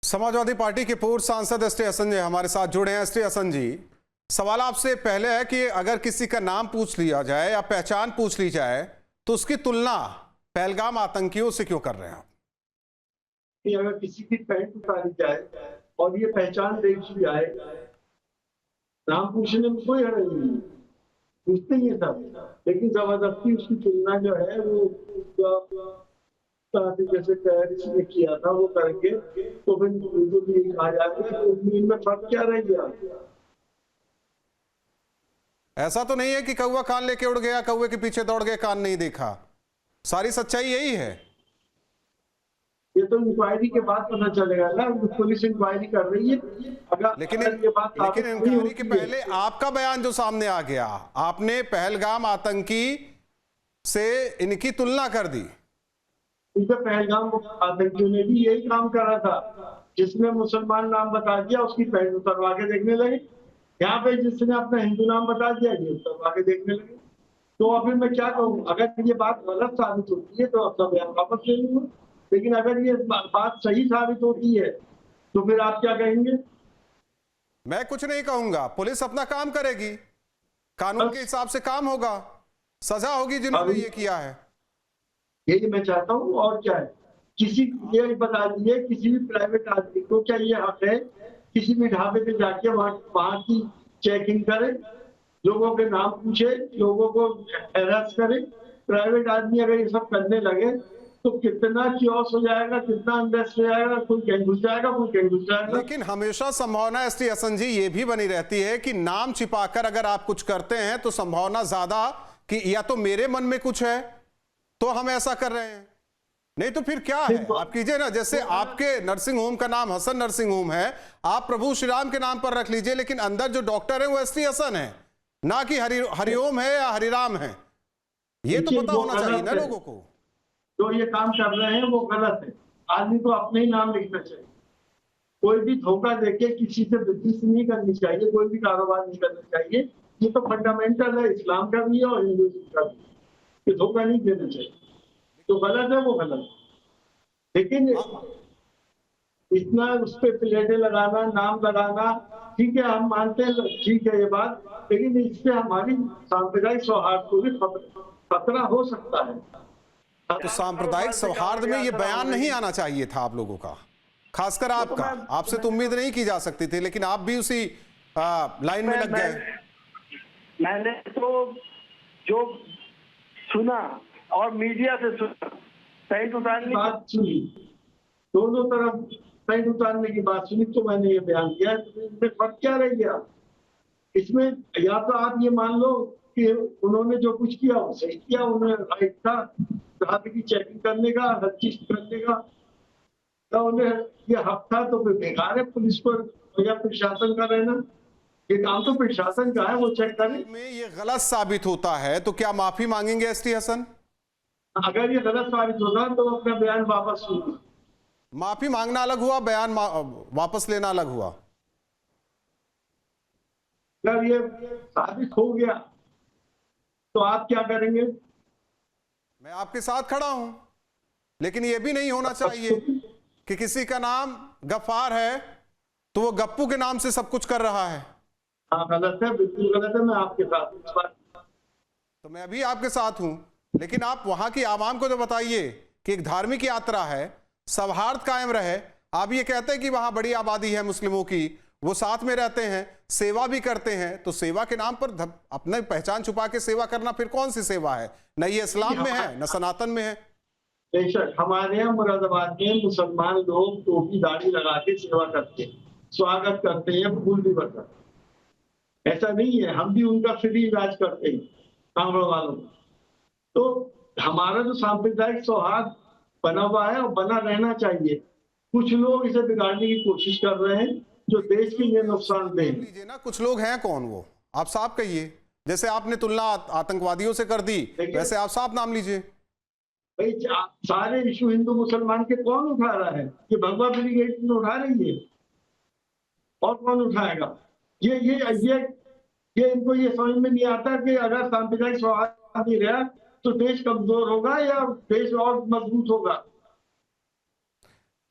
Samajwadi party के पूर्व सांसद एस टी हसन जी हमारे साथ जुड़े हैं। एस टी हसन जी, सवाल आपसे पहले है कि अगर किसी का नाम पूछ लिया जाए या पहचान पूछ ली जाए तो उसकी तुलना पहलगाम आतंकियों से क्यों कर रहे हैं आप? कि अगर किसी की पैंट उतारी जाए और ये पहचान देखी जाए, नाम पूछने में कोई हर्ज नहीं है, पूछते ही है सब, लेकिन जबरदस्ती उसकी तुलना जो है वो जैसे पेरिस ने किया था वो करके, तो फिर उनको भी कहा जाता है कि इनमें फर्क क्या रह गया। ऐसा तो नहीं है कि कौवा कान लेके उड़ गया, कौवे के पीछे दौड़ गए, कान नहीं देखा। सारी सच्चाई यही है। ये तो इंक्वायरी के बाद पता चलेगा ना, पुलिस इंक्वायरी कर रही है। लेकिन अगर ये बात साबित नहीं इंक्वायरी के होती है, पहले आपका बयान जो सामने आ गया, आपने पहलगाम आतंकी से इनकी तुलना कर दी। उनके पहलगाम आतंकियों ने भी यही काम करा था, जिसने मुसलमान नाम बता दिया उसकी पैंट उतरवा के देखने लगे। यहाँ पे जिसने अपना हिंदू नाम बता दिया ये उतरवा के देखने लगे। तो अभी मैं क्या कहूँ, अगर ये बात गलत साबित होती है तो अपना बयान वापस ले लूंगा, लेकिन अगर ये बात सही साबित होती है तो फिर आप क्या कहेंगे? मैं कुछ नहीं कहूंगा, पुलिस अपना काम करेगी, कानून के हिसाब से काम होगा, सजा होगी जिन्होंने ये किया है। यही मैं चाहता हूँ, और क्या है। किसी ये बता दिए, किसी भी प्राइवेट आदमी को क्या ये हक है किसी भी ढाबे पे जाके वहां की चेकिंग करे, लोगों के नाम पूछे, लोगों को हैरास करे? प्राइवेट आदमी अगर ये सब करने लगे तो कितना क्योस हो जाएगा, कितना अनरेस्ट हो जाएगा, कोई कहीं घुस जाएगा, कोई कहीं घुस जाएगा। लेकिन हमेशा संभावना एस टी हसन जी ये भी बनी रहती है कि नाम छिपाकर अगर आप कुछ करते हैं तो संभावना ज्यादा कि या तो मेरे मन में कुछ है तो हम ऐसा कर रहे हैं, नहीं तो फिर क्या है। आप कीजिए ना, जैसे आपके नर्सिंग होम का नाम हसन नर्सिंग होम है, आप प्रभु श्री राम के नाम पर रख लीजिए, लेकिन अंदर जो डॉक्टर है वो एस टी हसन है, ना कि हरिओम है या हरिराम है। ये तो पता होना चाहिए ना लोगों को। जो ये काम कर रहे हैं वो गलत है। आदमी को अपने ही नाम लिखना चाहिए। कोई भी धोखा देके किसी से बिजनेस नहीं करनी चाहिए, कोई भी कारोबार नहीं करना चाहिए। ये तो फंडामेंटल है, इस्लाम का भी है और हिंदुइज्म का भी, कि धोखा नहीं देना चाहिए। तो गलत है, वो गलत है। लेकिन इतना उस पर प्लेटें लगाना, नाम लगाना, ठीक है, हम मानते हैं, ठीक है ये बात, लेकिन इससे हमारी सांप्रदायिक सौहार्द को भी खतरा हो सकता है। तो सांप्रदायिक सौहार्द में ये बयान नहीं आना चाहिए था आप लोगों का, खासकर आपका। आपसे तो उम्मीद नहीं की जा सकती थी, लेकिन आप भी उसी लाइन में लग गए। मैंने तो जो सुना और मीडिया से सुना, पैंट उतारने की बात सुनी, दोनों तरफ पैंट उतारने की बात सुनी, तो मैंने ये बयान किया। इसमें फर्क क्या रह गया? इसमें या तो आप ये मान लो कि उन्होंने जो कुछ किया वो सही किया, उन्हें राइट था ढाबे की चेकिंग करने का, हर चीज करने का, तो उन्हें ये हक था, तो फिर बेकार है पुलिस पर या प्रशासन का रहना। ये काम तो प्रशासन का है, वो चेक करे। में ये गलत साबित होता है तो क्या माफी मांगेंगे एस टी हसन? अगर ये गलत साबित होता तो अपना बयान वापस लूंगा। माफी मांगना अलग हुआ, बयान वापस लेना अलग हुआ। अगर ये साबित हो गया तो आप क्या करेंगे? मैं आपके साथ खड़ा हूं, लेकिन यह भी नहीं होना चाहिए कि किसी का नाम गफ्फार है तो वो गप्पू के नाम से सब कुछ कर रहा है। हाँ, गलत है, बिल्कुल गलत है। मैं आपके साथ हूं। तो मैं भी आपके साथ हूं, लेकिन आप वहां की आवाम को तो बताइए कि एक धार्मिक यात्रा है, सौहार्द कायम रहे। आप ये कहते हैं कि वहां बड़ी आबादी है मुस्लिमों की, वो साथ में रहते हैं, सेवा भी करते हैं, तो सेवा के नाम पर अपने पहचान छुपा के सेवा करना फिर कौन सी सेवा है? न ये इस्लाम में है न सनातन में है। बेशक हमारे यहाँ मुरादाबाद में मुसलमान लोग टोपी दाढ़ी लगा के सेवा करते हैं, स्वागत करते हैं, फूल भी बरसाते हैं। ऐसा नहीं है, हम भी उनका फ्री इलाज करते हैं कांगड़ वालों को। तो हमारा जो सांप्रदायिक सौहार्द बना हुआ है और बना रहना चाहिए। कुछ लोग इसे बिगाड़ने की कोशिश कर रहे हैं जो देश के लिए नुकसानदेह है। लीजिए ना, कुछ लोग हैं कौन वो, आप साफ कहिए। जैसे आपने तुलना आतंकवादियों से कर दी, वैसे आप साफ नाम लीजिए। भाई सारे इशू हिंदू मुसलमान के कौन उठा रहा है? ये भगवा ब्रिगेड में उठा रही है, और कौन उठाएगा? ये इनको ये समझ में नहीं आता कि अगर सांप्रदायिक सौहार्द नहीं रहा तो देश कमजोर होगा या देश और मजबूत होगा।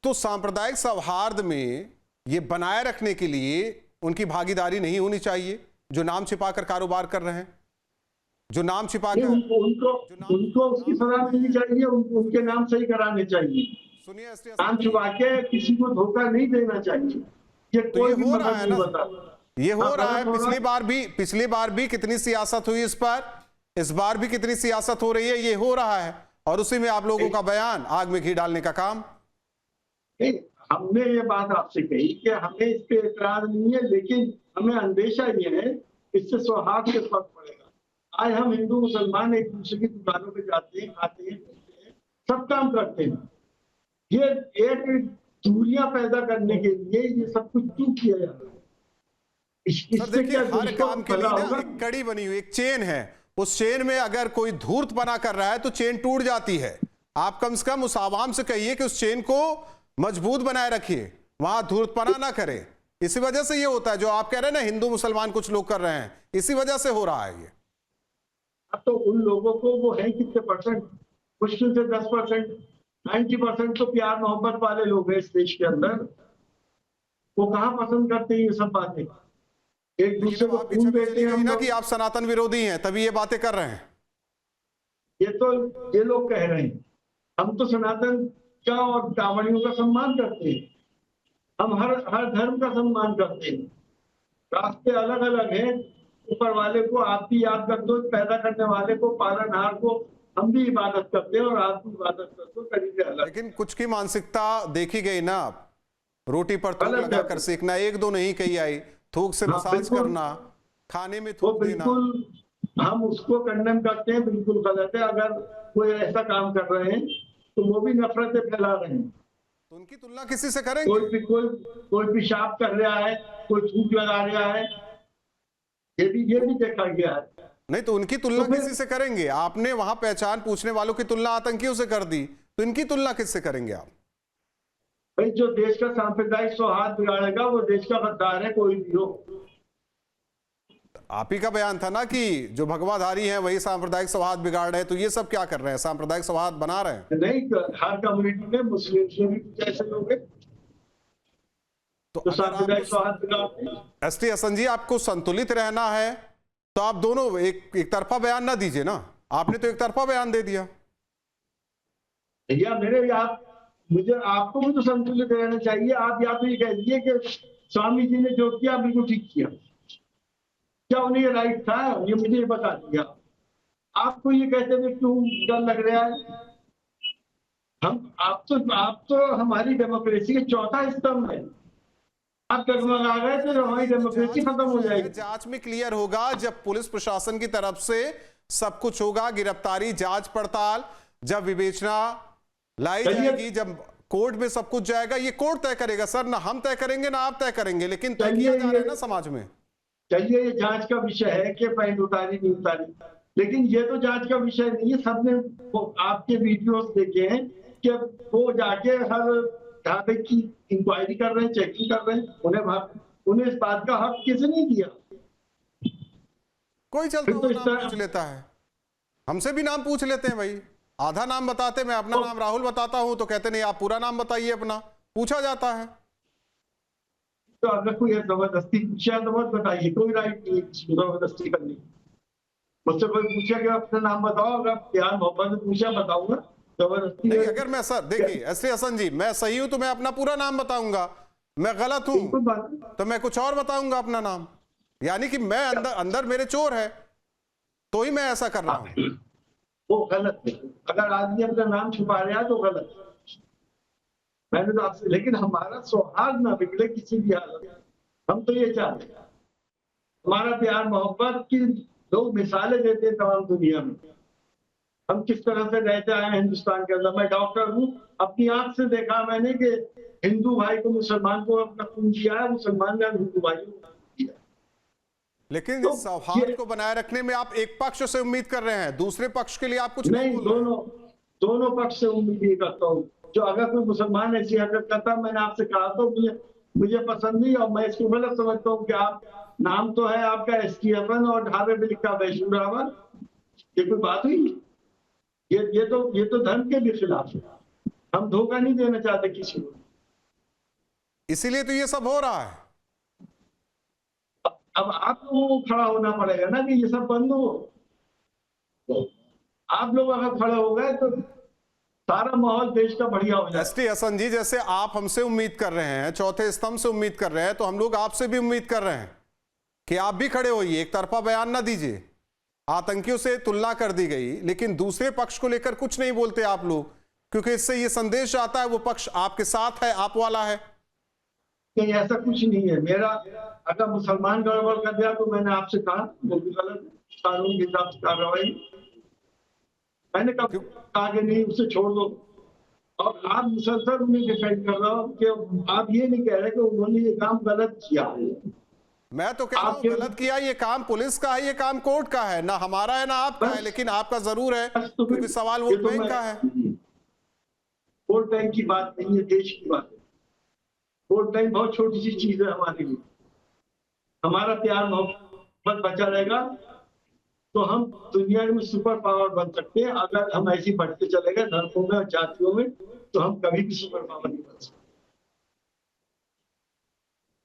तो सांप्रदायिक सौहार्द में ये बनाए रखने के लिए उनकी भागीदारी नहीं होनी चाहिए, जो नाम छिपाकर कारोबार कर रहे हैं, जो नाम नहीं, छिपाकर। उनको उसकी सलाह मिलनी चाहिए, उनके नाम सही कराने चाहिए। सुनिए नाम छुपा के किसी को धोखा नहीं देना चाहिए। ये तो कोई ये भी हो रहा मदद है नहीं ना, बता। ये हो हाँ, रहा है। गलत हो रहा है। पिछली बार भी कितनी सियासत हुई इस पर, इस बार भी कितनी सियासत हो रही है, ये हो रहा है। और उसी में आप लोगों का बयान, आग में घी डालने का काम। नहीं, हमने ये बात आपसे कही कि हमें इस पे एतराज नहीं है, लेकिन हमें अंदेशा ये है इससे सौहार्द पे फर्क पड़ेगा। आज हम हिंदू मुसलमान एक दूसरे की दुकानों पे जाते हैं, खाते हैं, पीते हैं, सब काम करते हैं। ये एक दूरियां पैदा करने के लिए ये सब कुछ क्यों किया जाता है? सर इससे देखिए, क्या हर दुष्टों काम के भला लिए ना होगा? एक कड़ी बनी हुई, एक चेन है। उस चेन में अगर कोई धूर्त बना कर रहा है तो चेन टूट जाती है। आप कम से कम उस आवाम से कहिए कि उस चेन को मजबूत बनाए रखिए, वहां धूर्तपना ना करे। इसी वजह से ये होता है जो आप कह रहे हैं ना, हिंदू मुसलमान कुछ लोग कर रहे हैं, इसी वजह से हो रहा है ये। अब तो उन लोगों को वो है कितने परसेंट, मुश्किल से 10%, 90% तो प्यार मोहब्बत वाले लोग हैं इस देश के अंदर। वो कहाँ पसंद करते हैं ये सब बातें? एक दूसरे लेकिन को अब आपकी खून छवि देते चली हैं गई हम ना लोग। कि आप सनातन विरोधी हैं, तभी ये बातें कर रहे हैं। ये लोग कह रहे हैं। हम तो सनातन का और कांवड़ियों का सम्मान करते हैं। हम हर धर्म का सम्मान करते हैं। रास्ते अलग अलग हैं। ऊपर वाले को आप भी याद कर दो, पैदा करने वाले को, पालनहार को हम भी इबादत करते हैं और आप भी इबादत कर दो, तरीके अलग। लेकिन कुछ की मानसिकता देखी गई ना, रोटी पर थूक गलत है। लगाकर सेकना, एक दो नहीं कही आई, थूक से हाँ, मसाज बिल्कुल। करना, खाने में वो थूक देना। बिल्कुल हम उसको कंडेम करते हैं, बिल्कुल गलत है। अगर कोई ऐसा काम कर रहे हैं तो वो भी नफरतें फैला रहे हैं। तो उनकी तुलना किसी से करेंगे? कोई पेशाब कर रहा है, कोई थूक लगा रहा है, ये भी देखा गया है। नहीं तो उनकी तुलना तो फिर- किसी से करेंगे? आपने वहां पहचान पूछने वालों की तुलना आतंकियों से कर दी, तो इनकी तुलना किससे करेंगे आप? भाई जो देश का सांप्रदायिक सौहार्द बिगाड़ेगा वो देश का गद्दार है, कोई भी हो। आप ही का बयान था ना कि जो भगवाधारी हैं वही सांप्रदायिक सौहार्द बिगाड़ रहे हैं, तो ये सब क्या कर रहे हैं? सांप्रदायिक सौहार्द बना रहे हैं। नहीं, हर कम्युनिटी में मुस्लिम में भी कुछ ऐसे लोग हैं तो जो अगर सांप्रदायिक आपको सौहार्द बिगाड़ते हैं। एसटी हसन जी, आपको संतुलित रहना है तो आप दोनों एक तरफा बयान ना दीजिए ना। आपने तो एक तरफा बयान दे दिया। भैया मेरे आपको भी तो संतुलित रहना चाहिए। आप या तो ये कह दीजिए कि स्वामी जी ने जो किया बिल्कुल ठीक किया, क्या उन्हें ये राइट था, ये मुझे ये बता दिया। आपको ये कहते हुए क्यों डर लग रहा है? आप तो हमारी डेमोक्रेसी के चौथा स्तंभ है। आप डगमगा गए तो हमारी डेमोक्रेसी खत्म हो जाएगी। जांच में क्लियर होगा जब पुलिस प्रशासन की तरफ से सब कुछ होगा, गिरफ्तारी, जांच पड़ताल, जब विवेचना लाई जाएगी, जब कोर्ट में सब कुछ जाएगा, ये कोर्ट तय करेगा सर, ना हम तय करेंगे ना आप तय करेंगे, लेकिन तय किया जा रहा है ना समाज में। चलिए, ये जांच का विषय है कि पैंट उतारी नहीं उतारी, लेकिन ये तो जांच का विषय नहीं है। सबने आपके वीडियोस देखे हैं कि वो जाके हर ढाबे की इंक्वायरी कर रहे हैं, चेकिंग कर रहे हैं। उन्हें इस बात का हक किसने दिया? कोई चलता तो हुआ इस नाम तरह- पूछ लेता है, हमसे भी नाम पूछ लेते हैं भाई। आधा नाम बताते, मैं अपना नाम राहुल बताता हूं तो कहते नहीं आप पूरा नाम बताइए अपना, पूछा जाता है। तो अगर कोई जबरदस्ती पूछा तो मत बताइए, कोई राइट नहीं है किसी को जबरदस्ती करने की। मुझसे कोई पूछा कि अपना नाम बताओ, अगर प्यार मोहब्बत से पूछा बताऊंगा, जबरदस्ती नहीं, अगर मैं सर देखिए एसटी हसन जी, मैं सही हूं तो मैं अपना पूरा नाम बताऊंगा, मैं गलत हूं तो मैं कुछ और बताऊंगा अपना नाम। यानी कि मैं अंदर मेरे चोर है तो ही मैं ऐसा कर रहा हूं। वो गलत है। अगर आदमी अपना नाम छुपा रहा है तो गलत है। मैंने तो आपसे, लेकिन हमारा सौहार्द ना बिगड़े किसी भी हालत में, हम तो ये चाहते हैं। हमारा प्यार मोहब्बत की लोग मिसालें देते हैं तमाम दुनिया में। हम किस तरह से रहते आए हैं हिंदुस्तान के अंदर। मैं डॉक्टर हूँ, अपनी आंख से देखा मैंने कि हिंदू भाई को मुसलमान को अपना खून दिया है, मुसलमान ने हिंदू भाई को दिया। लेकिन तो इस सौहार्द को बनाए रखने में आप एक पक्ष से उम्मीद कर रहे हैं, दूसरे पक्ष के लिए आप कुछ नहीं बोल रहे हैं। दोनों पक्ष से उम्मीद ये करता हूँ। जो अगर कोई मुसलमान ऐसी हरकत करता, मैंने आपसे कहा तो मुझे पसंद नहीं, और मैं इसको गलत समझता हूँ कि आप नाम तो है आपका STFN और ढाबे पे लिखा वैष्णो रावण, ये कोई बात हुई? ये तो धर्म के भी खिलाफ है। हम धोखा नहीं देना चाहते किसी को। इसीलिए तो ये सब हो रहा है। अब आप लोगों को खड़ा होना पड़ेगा ना कि ये सब बंद हो। आप लोग अगर खड़े हो गए तो सारा माहौल देश का बढ़िया हो जाएगा। एसटी हसन जी, जैसे आप हमसे उम्मीद कर रहे हैं, चौथे स्तंभ से उम्मीद कर रहे हैं, तो हम लोग आपसे भी उम्मीद कर रहे हैं कि आप भी खड़े होइए, एक तरफा बयान ना दीजिए। आतंकियों से तुलना कर दी गई, लेकिन दूसरे पक्ष को लेकर कुछ नहीं बोलते आप लोग, क्योंकि इससे ये संदेश आता है वो पक्ष आपके साथ है, आप वाला है। नहीं, ऐसा कुछ नहीं है। मेरा अगर मुसलमान गड़बड़ कर दिया तो मैंने आपसे कहा वो भी गलत है, कानून के हिसाब से कार्रवाई। मैंने कब कहा कि नहीं उसे छोड़ दो, और आप मुसलसल उन्हें डिफेंड कर रहे हो कि आप ये नहीं कह रहे कि उन्होंने ये काम गलत किया। मैं तो कह रहा हूं गलत किया, ये काम पुलिस का है, ये काम कोर्ट का है, ना हमारा है ना आपका है, लेकिन आपका जरूर है क्योंकि सवाल वोट बैंक का है। वोट बैंक की बात नहीं है, देश की बात है। वोट बैंक बहुत छोटी सी चीज है हमारे लिए। हमारा प्यार मोहब्बत बचा रहेगा तो हम दुनिया में सुपर पावर बन सकते हैं। अगर हम ऐसी बढ़ते चले गए धर्मों में और जातियों में तो हम कभी भी सुपर पावर नहीं बन सकते।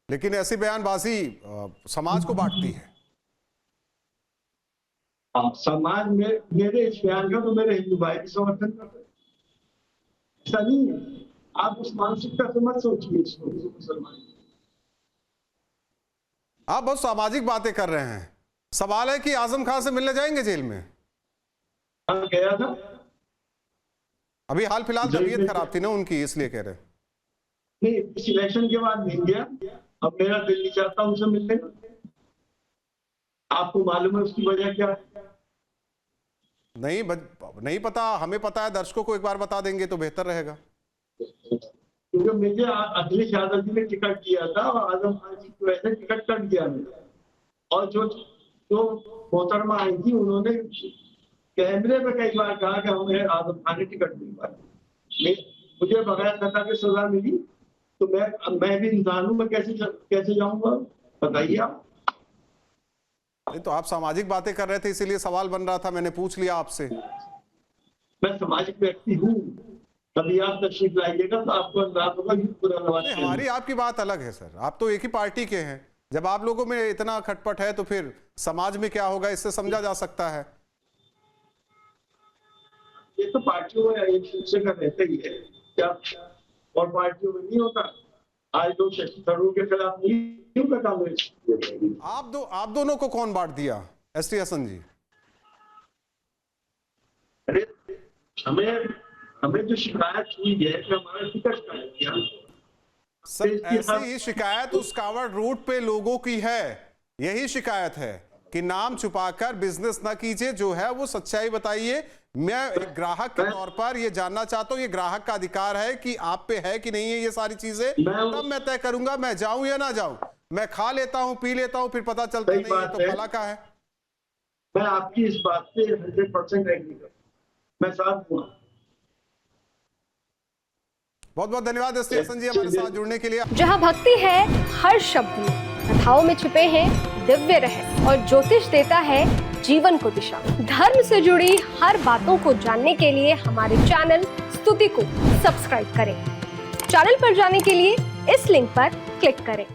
लेकिन ऐसी बयानबाजी समाज को बांटती है। समाज में मेरे इस बयान का तो मेरे हिंदू भाई भी समर्थन करते हैं। ऐसा नहीं है, आप उस मानसिकता से मत सोचिए इसको मुसलमान। आप बहुत सामाजिक बातें कर रहे हैं। सवाल है कि आजम खान से मिलने जाएंगे जेल में? हाँ, गया था। अभी हाल फिलहाल तबीयत खराब थी ना उनकी, इसलिए कह रहे हैं। नहीं, इस इलेक्शन के बाद नहीं गया। अब मेरा दिल नहीं चाहता उनसे मिलने का। आपको मालूम है उसकी वजह क्या है? नहीं पता, हमें पता है, दर्शकों को एक बार बता देंगे तो बेहतर रहेगा। क्योंकि मुझे अखिलेश यादव जी ने टिकट दिया था और आजम खान जी को ऐसे टिकट कट दिया मेरा। और जो मोहतरमा आई थी उन्होंने कैमरे पे कई बार कहा कि हमें आजम खान ने टिकट नहीं पाया। मुझे बगैर सजा के सजा मिली तो मैं भी इंसान हूं, मैं कैसे जाऊंगा बताइए आप। नहीं तो आप सामाजिक बातें कर रहे थे इसीलिए सवाल बन रहा था, मैंने पूछ लिया आपसे। मैं सामाजिक व्यक्ति हूँ, कभी आप तशरीफ लाइएगा तो आपको अंदाज होगा कि पूरा नवाज। हमारी आपकी बात अलग है सर, आप तो एक ही पार्टी के हैं। जब आप लोगों में इतना खटपट है तो फिर समाज में क्या होगा इससे समझा जा सकता है। ये तो पार्टियों में एक दूसरे का रहता ही है, क्या और पार्टियों में नहीं होता। आज लोग शशि थरूर के खिलाफ नहीं होगा कांग्रेस। आप दोनों को कौन बांट दिया एसटी हसन जी? अरे हमें जो शिकायत हुई है कि हमारा टिकट काट दिया सर, ऐसी ही शिकायत उस कावड़ रूट पे लोगों की है। यही शिकायत है कि नाम छुपाकर बिजनेस ना कीजिए, जो है वो सच्चाई बताइए। मैं एक ग्राहक के तौर पर ये जानना चाहता हूँ, ये ग्राहक का अधिकार है कि आप पे है कि नहीं है ये सारी चीजें, तब मैं तय करूंगा मैं जाऊं या ना जाऊं। मैं खा लेता हूं, पी लेता हूं, फिर पता चलता नहीं है तो भला का है। मैं आपकी इस बात से 100% एग्री करता हूं, मैं साथ हूं। बहुत बहुत धन्यवाद एसटी हसन जी हमारे साथ जुड़ने के लिए। जहां भक्ति है हर शब्द में, कथाओं में छिपे हैं दिव्य रहस्य और ज्योतिष देता है जीवन को दिशा। धर्म से जुड़ी हर बातों को जानने के लिए हमारे चैनल स्तुति को सब्सक्राइब करें। चैनल पर जाने के लिए इस लिंक पर क्लिक करें।